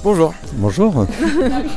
Bonjour. Bonjour.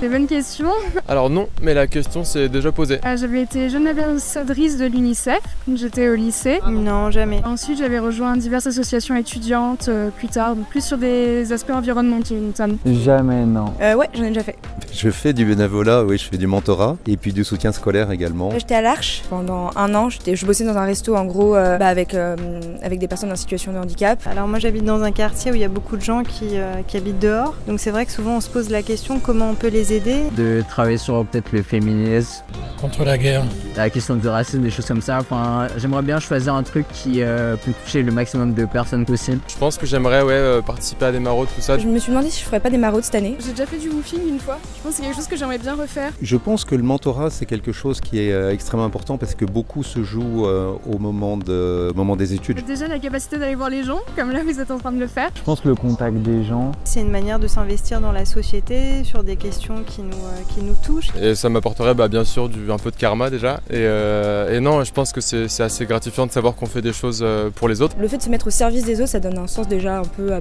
C'est une bonne question. Alors non, mais la question s'est déjà posée. J'avais été jeune ambassadrice de l'UNICEF quand j'étais au lycée. Non, jamais. Ensuite, j'avais rejoint diverses associations étudiantes plus tard, donc plus sur des aspects environnementaux notamment. Jamais, non. Ouais, j'en ai déjà fait. Je fais du bénévolat, oui, je fais du mentorat et puis du soutien scolaire également. J'étais à l'Arche pendant un an. Je bossais dans un resto en gros avec des personnes en situation de handicap. Alors moi j'habite dans un quartier où il y a beaucoup de gens qui habitent dehors. Donc c'est vrai que souvent on se pose la question comment on peut les aider. De travailler sur peut-être le féminisme. Contre la guerre. La question du racisme, des choses comme ça. Enfin, j'aimerais bien choisir un truc qui peut toucher le maximum de personnes possible. Je pense que j'aimerais participer à des maraudes, tout ça. Je me suis demandé si je ferais pas des maraudes cette année. J'ai déjà fait du woofing une fois. Je pense que c'est quelque chose que j'aimerais bien refaire. Je pense que le mentorat c'est quelque chose qui est extrêmement important parce que beaucoup se joue au moment des études. Déjà la capacité d'aller voir les gens, comme là vous êtes en train de le faire. Je pense que le contact des gens. C'est une manière de s'investir dans la société sur des questions qui nous touchent. Et ça m'apporterait bien sûr un peu de karma déjà. Et non, je pense que c'est assez gratifiant de savoir qu'on fait des choses pour les autres. Le fait de se mettre au service des autres, ça donne un sens déjà un peu à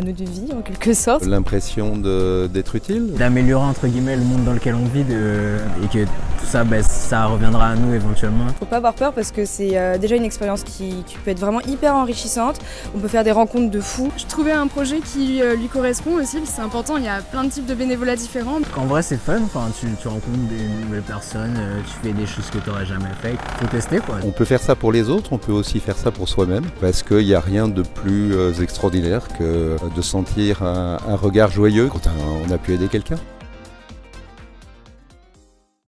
notre vie en quelque sorte. L'impression d'être utile. D'améliorer entre guillemets le monde dans lequel on vit et que tout ça, ça reviendra à nous éventuellement. Faut pas avoir peur parce que c'est déjà une expérience qui peut être vraiment hyper enrichissante. On peut faire des rencontres de fous. Je trouvais un projet qui lui correspond aussi, parce que c'est important, il y a plein de types de bénévolat différents. En vrai c'est fun, enfin, tu rencontres des nouvelles personnes, tu fais des choses que tu n'aurais jamais fait, faut tester quoi. On peut faire ça pour les autres, on peut aussi faire ça pour soi-même parce qu'il n'y a rien de plus extraordinaire que de sentir un regard joyeux quand on a pu aider quelqu'un.